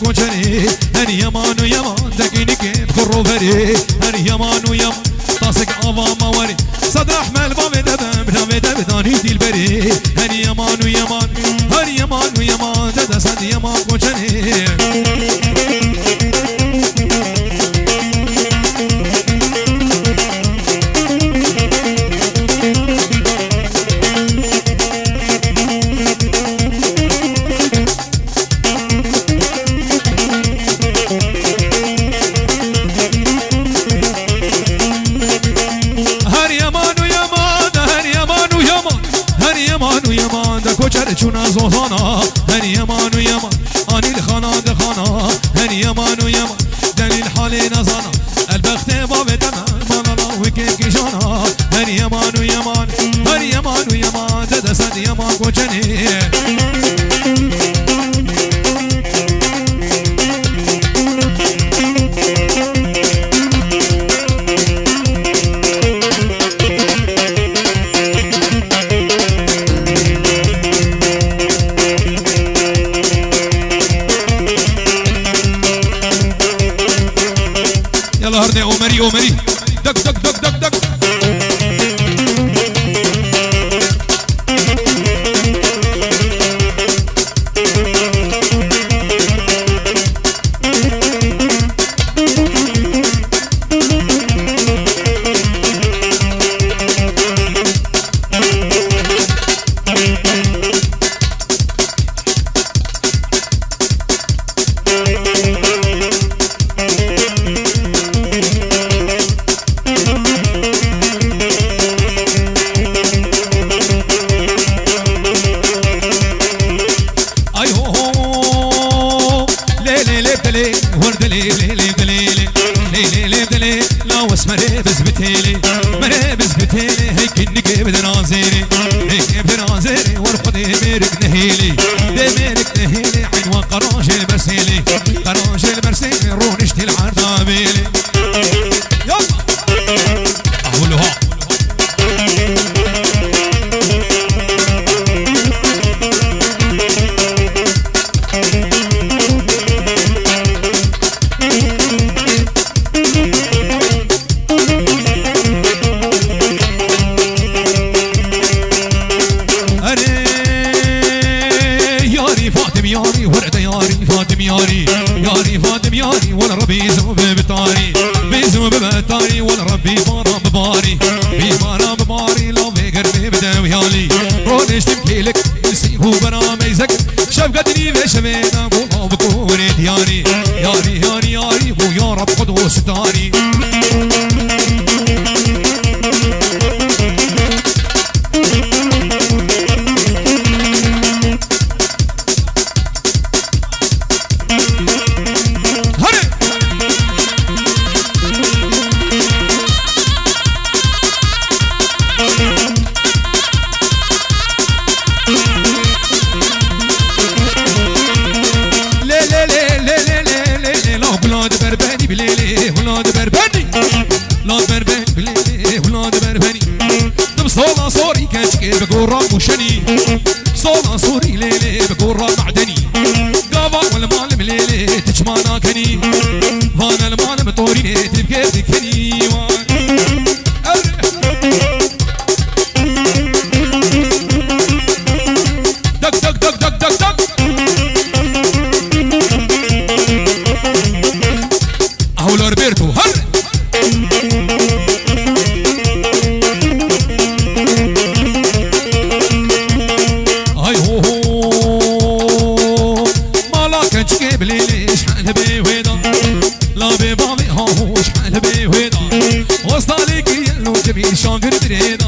كوشني هني يمان ويمان دقيني كيف خروفري هني يمان ويمان طاسك أبا موري صدر أحمل بابي دبم بنامي دبداني دي البري هني يمان ويمان هني يمان ويمان ددا صد يمان كوشني چونا زوزانا هني يمان ويمان اني الخانا دخانا هني يمان ويمان دني الحال نزانا البخت باب دم من الله وكيف جانا هني يمان ويمان هني يمان ويمان دد صد يمان كوچني هردي عمري عمري دق دق دق دق دق مرابز بتيلي مرابز بتيلي هيك النقي بدنازيري هيك بدنازيري ورقدي ميرك نهيلي ميرك نهيلي عنوان قراش البرسيلي قراش البرسيلي رونشتي العرضابيلي يلا اقولها ياري ورد ياري فاطم ياري ياري فاطم ياري ولا ربي يزوب بطاري بيزوب بطاري ولا ربي بارا بباري بيبارا بباري لو بقربي بداوي يالي رونش تبكي لك نسيبه برا ما يزكر شفقتني بشبينا قولوا بكوني دياري ياري ياري ياري ويا رب قدوس داري بقورة وشني صولا صوري ليلي بقورة معدني قابا والمال مليلي تجمانا كني فانا المال مطوريني تبكي بكني دق دق دق دق دق دق اهو لوربيرتو هر شانقر بريدا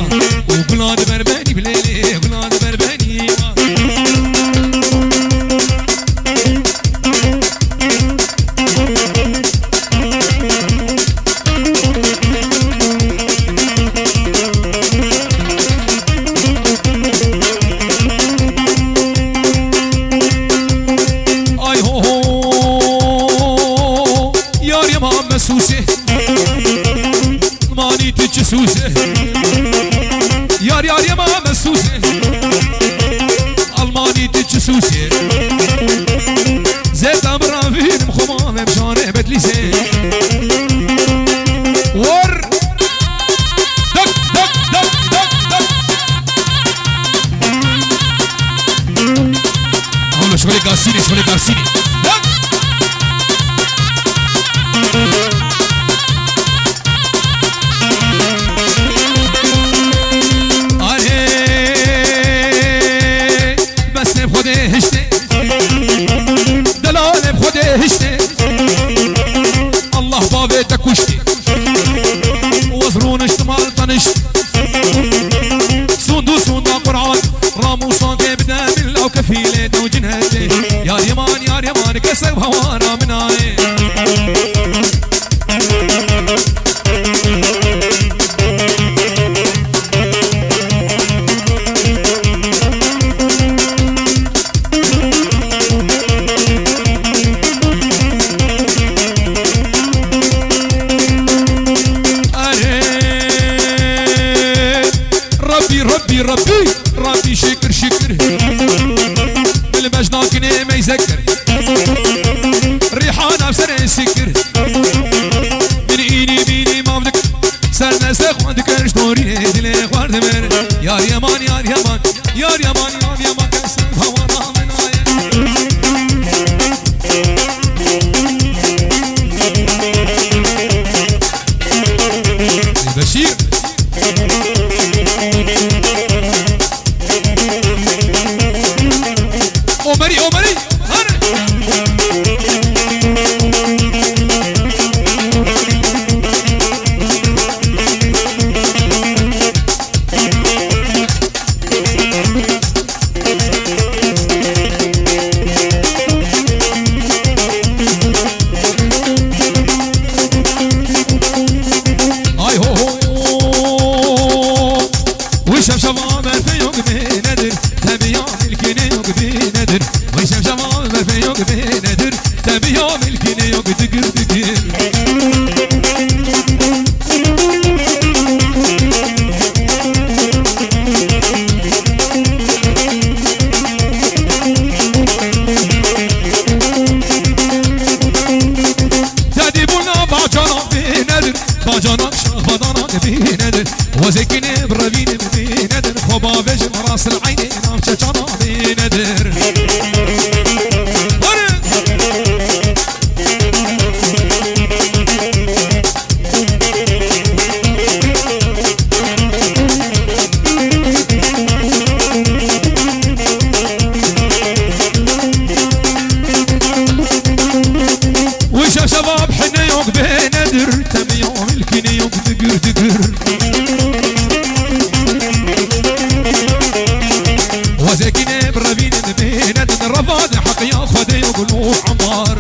وقلاد برباني بليلي قلاد برباني اي هو هو يار يا محمد سوسي ماني تجسوسه يار يار يا ماما سوسه الماني تجسوسه زيت امرافي شغل قاسيني شغل قاسيني بس بخوده هشته دلال بخوده هشته الله بابي تكوشتي وزرون اشتمال طنشت سوندو سوندا قرآن رامو صاقي بدا من لو كفيلة دو جنهتي يا ريمان كسب هوانا من آي ربي شكر بالمجناكني ما يذكر ريحانة بسنة سكر بيني ما بدك سرنا سخ عندك اشتوري دلي خوارد من يا ريمان كسب هوانا من آية بشير عمري اي هو وشم شباب في يوم بندر تبيان الكني يوم بندر وشم شباب في يوم بندر تبيان الكني يوم دقر تديبونا باجانا شهبانا بندر وزكني بربين بندر خبا بجم راس العين نام شجانا بندر وشا شباب حنا يوم بندر تم يوم الكني يوم دقر وزكني بربين بندر رفض حق ياخذ يقولوا عمار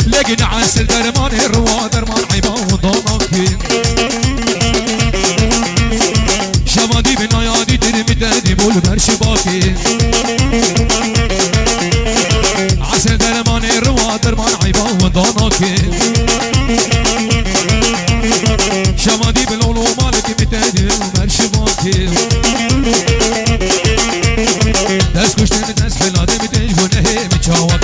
لقينا عسل درمان الروا درمان عيبا وضناكين شبادي بنايادي ترمي تهدي بول برشباكين عسل درمان الروا درمان عيبا وضناكين شبادي بلولو مالك بتهدي برشباكين دس كشتن دس حلادي بتجبونه متشاوك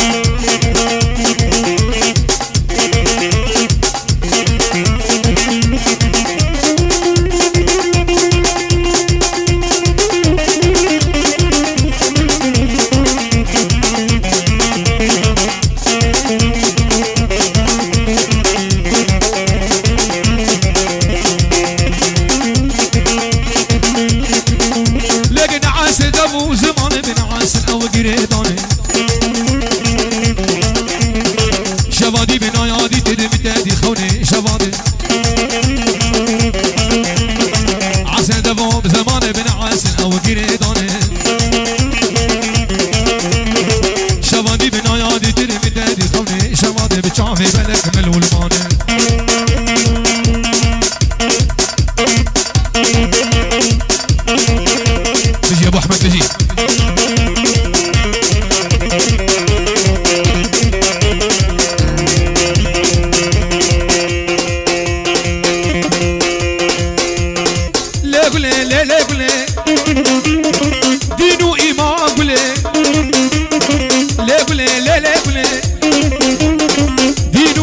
لقينا عسل دمو زمان من عسل او قريداني شبادي بنايادي تدم تادي خوني شبادي عسل دمو زمان من عسل او قريداني شبادي بنايادي تدم تادي خوني شبادي بتشافي بلك ملول ماني تجي ابو احمد تجي لا قولي دينو إيمان قولي لا قولي لا قولي دينو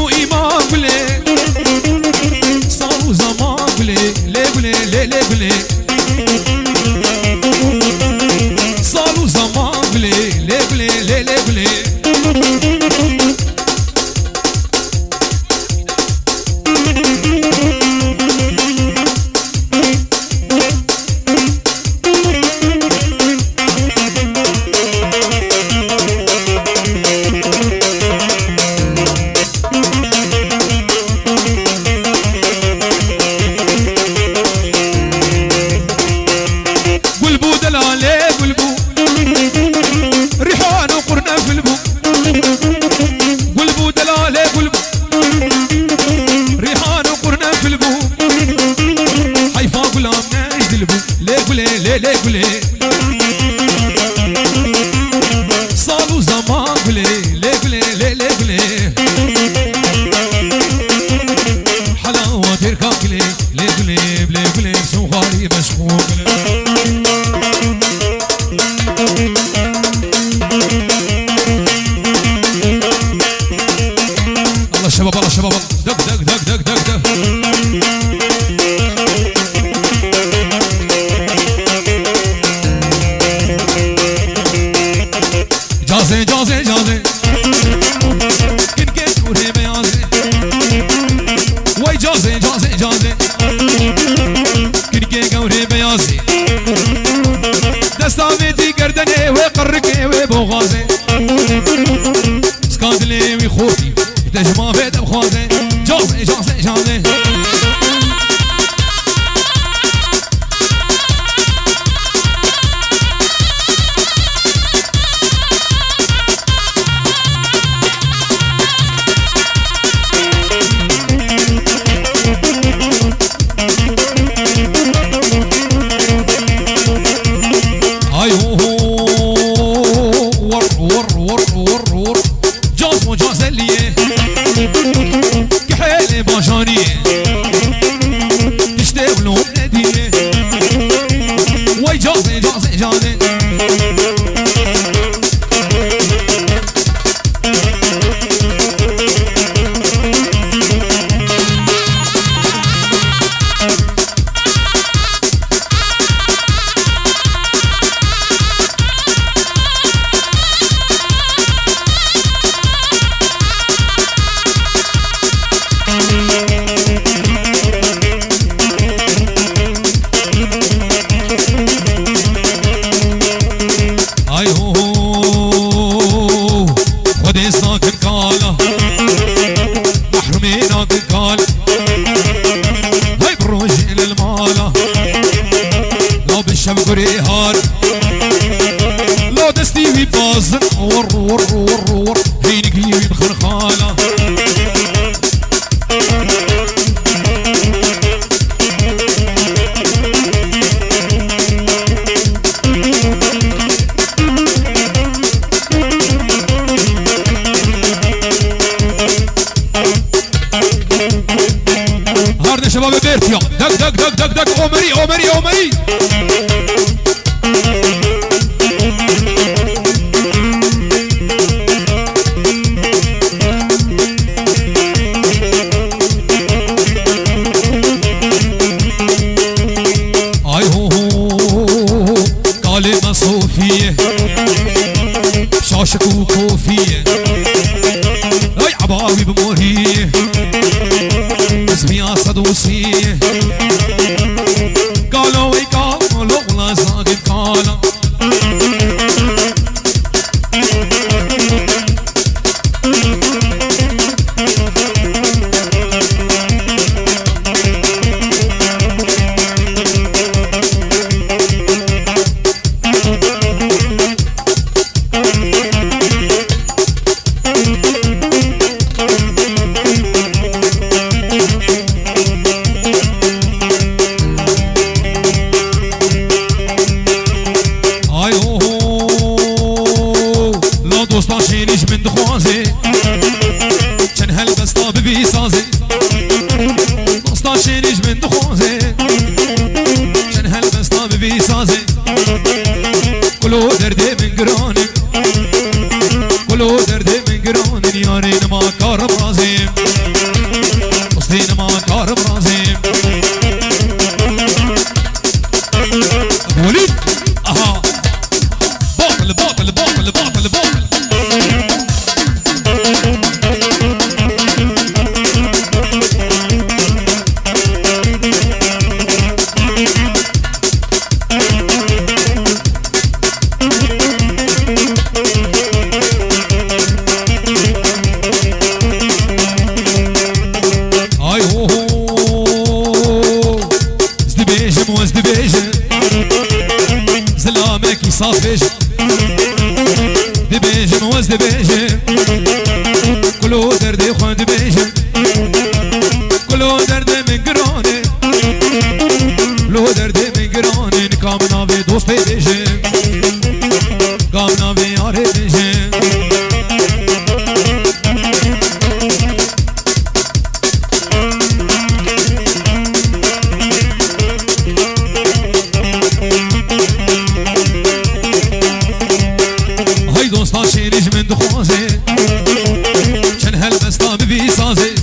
يلا شباب دق دق دق دق دق دق جازي جازي جازي كن كن كوري بيازي وي جازي جازي جازي كن كن كوري بيازي دستاويتي گردني وقركي وبوغازي سكادلي وخوتي تجمع بيت بخوازي جازي جازي جازي لو دستي في بازن ور ور ور ور هينك لي بخرخانه هارد شباب بيرتيا دق دق دق دق دق عمري عمري عمري صوفيه شاشك وكوفيه اي عباوي بموريه اسمي صدوسيه قالوا اي قالوا ولا ساقط قالوا من دخوازي كان هلبس طاب بيسازي مستاشينيش من دخوازي كان هلبس طاب بيسازي كلو دردي من قراني كلو دردي من قراني يارين ما كارب رازيم مستين ما كارب رازيم ابو وليد اها باطل باطل باطل باطل باطل صافيش دبيجم وز دبيجم كلو دردي خوان دبيجم كلو دردي من قراني كلو دردي من قراني كامنا في دوست بيجم كامنا في ياري بيجم من دخوازي كان هلبس طاب بيسازي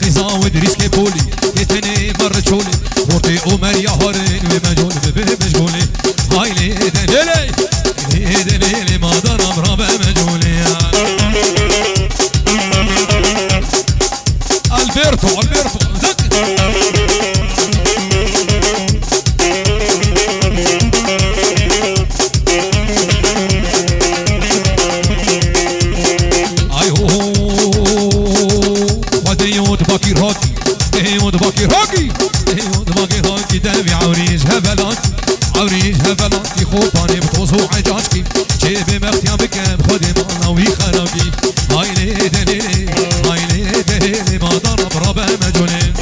نزاود ريسكي بولي يتني برشولي ورتي عمر يا هارين ومجول بمشغولي هاي ليلي ليلي ما ضرب ربع مجولي البرتو باقي دابي عوريج هبلات خوباني بتوزو عجاجكي جيبي مختيا بكام خدي مانا ويخربي هاي ليلي ما ضرب ربع مجولين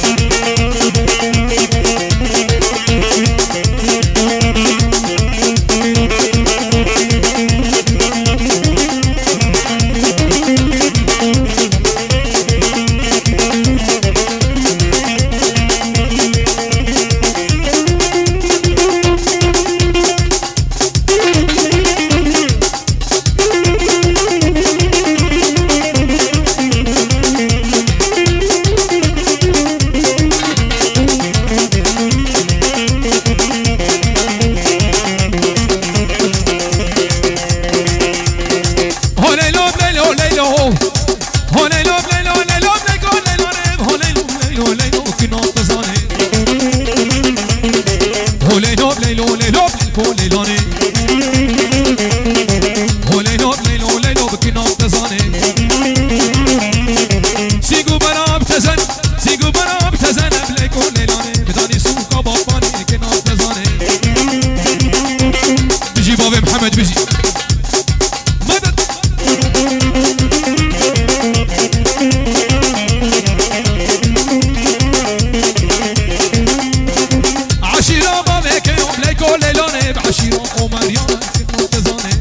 محمد بيجي مدد عشيرة بابك يوم ليكو ليلوني بعشيرة ومريانة كنو تزاني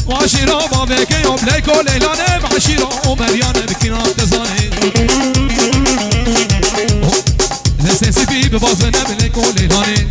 وعشيرة بابك يوم ليكو ليلوني بعشيرة ومريانة بكنا تزاني لسنسي في ببازنا بليكو ليلوني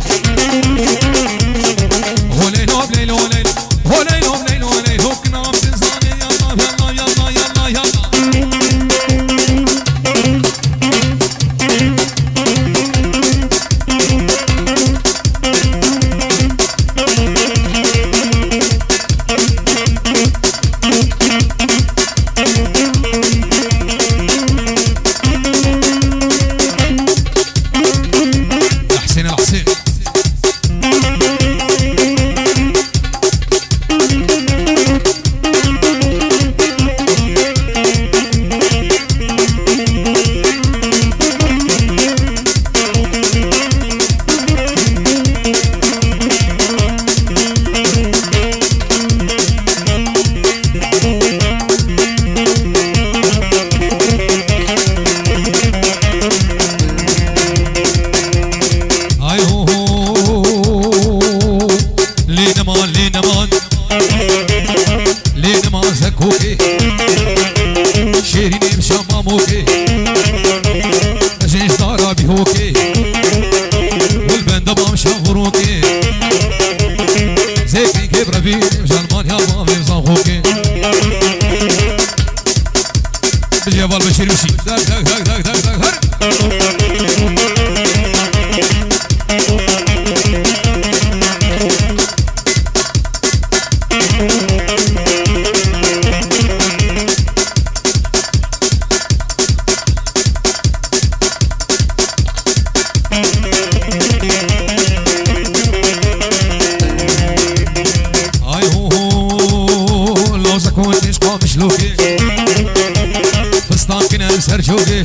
سرجوكي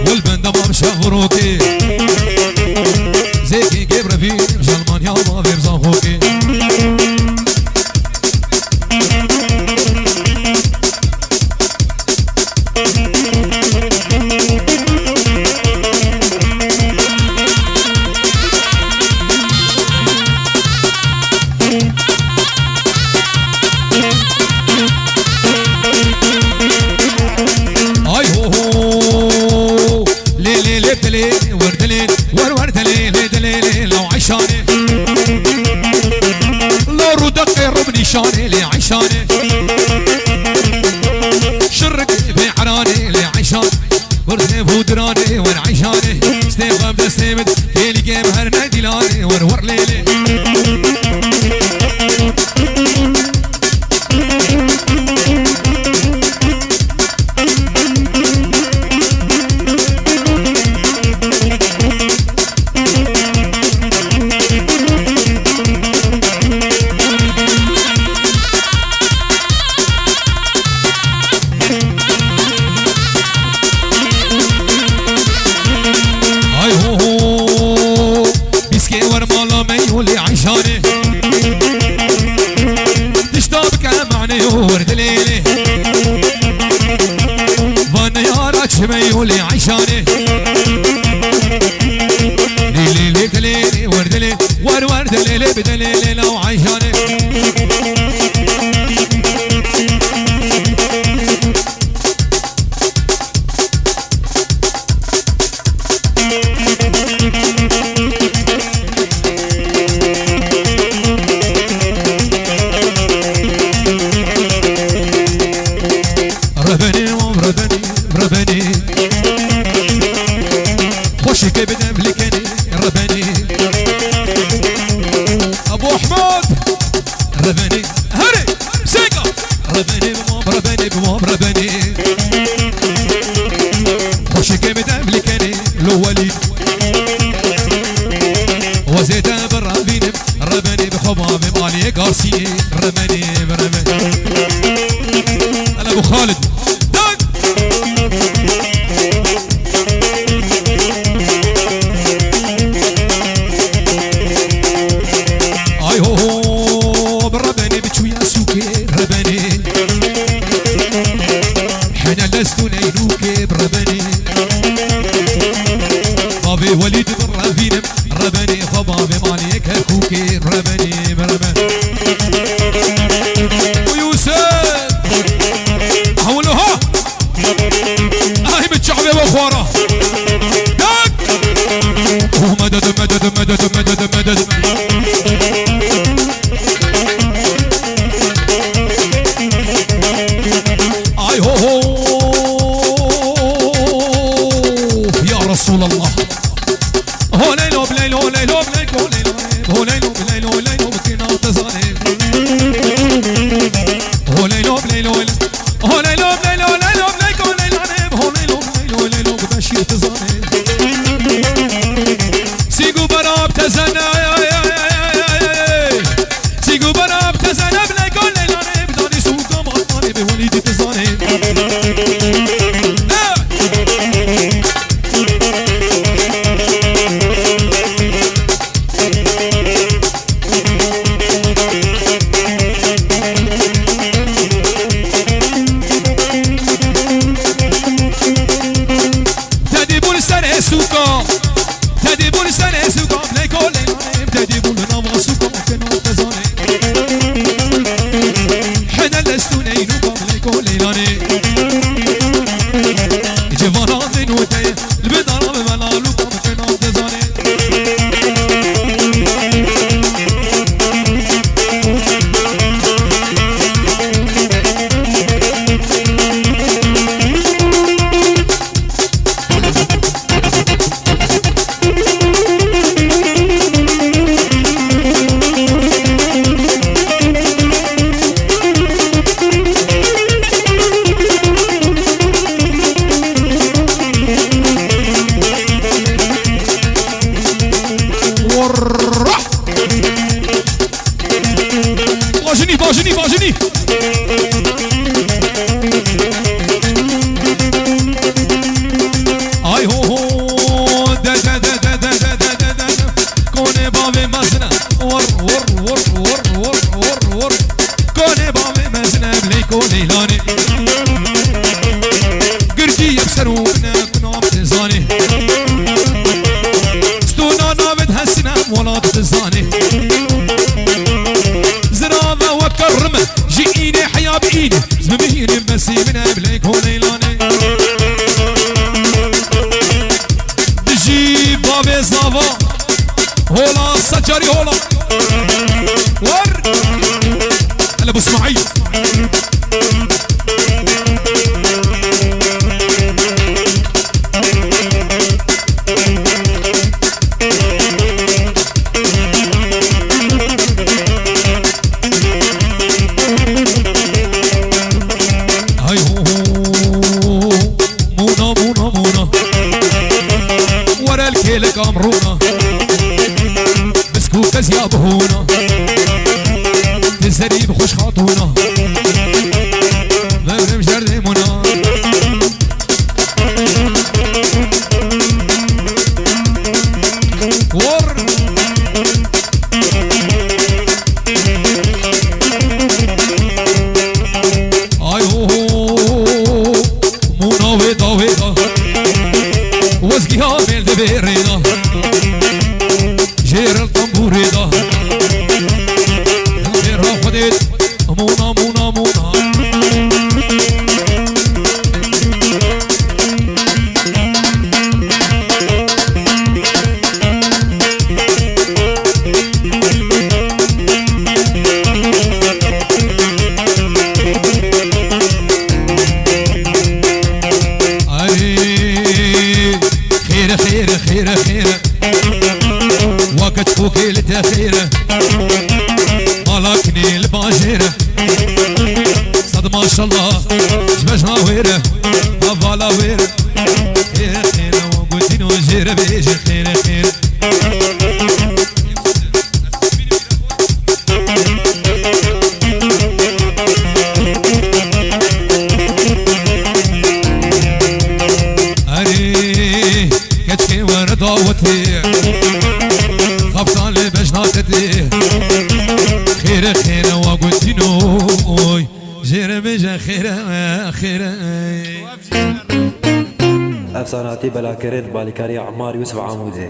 والبند ما مشغروكي زيكي جيب رفيق جلمانيا ما بيرزاخوكي لو رودك ربني شاني لي عشاني شرك شميولي عيشاني ليلي ليلي وردلي ورد ليلي بدلي لو عيشاني ربني خوشك بدم لكني ربني ابو حمود ربني هري سيقا ربني بمام ربني خوشك بدم لكني لو وليد وزيت بالرابين ربني بخباب مالي قاسي ربني انا ابو خالد اي هو بربني بشوية سوكي ربني حنا لست نيلوكي بربني بابي وليد بالرابين ربني خبابي ماليك اخوكي ربني ويوسف حولوها هاي بالشعبي واخواره داك ومدد مدد مدد مدد مدد اي هو يا رسول الله هو ليلو بليلو ليلو بليلو هو ليلو بليلو ليلو بكينا وتزاني هو ليلو بليلو هو ليلو بليلو ليلو بليلو ليلو هو ليلو بليلو ليلو ببشير تزاني سيقو براب تزانا سيقو براب تزانا بليلو ليلو بداني سوقا مغطاني بوليدي تزاني سوكا تدي بول سنه سوكا بلايكو ليلاني تدي بول نوا سوكا كنا تزاني حنا لستو نينوكا بلايكو ليلاني جوانا من ودي البدارة بملالوكا كنا تزاني باجني اي هو دا دا دا دا دا دا دا دا كوني بابي مزنا ور كوني بابي مزنا بليكو ليلاني قرقي يبسرو بنا بتزاني ستونا نابد هسنا ولا بتزاني زرابة وكرمة جيني حيا بإيدي زمبيني بسي من بليك هو ليلاني دجي بابي زافا هولا سجاري هولا ور هلا ابو اسماعيل لك امرونا بسكوت بيرينا جير الطنبور ده غير خديت مونا مونا مونا خير وقت فوقي لتخيره مالكني الباجيره صد ما شاء الله جبجنا ويره هفالا ويره خير وقلتين وجيره بيجي خير كتكي ورداوتي خبطان لي بجناتتي خير وقلتينو جير بيجا خير افساناتي بلا كريت بالكاري عمار يوسف عمودي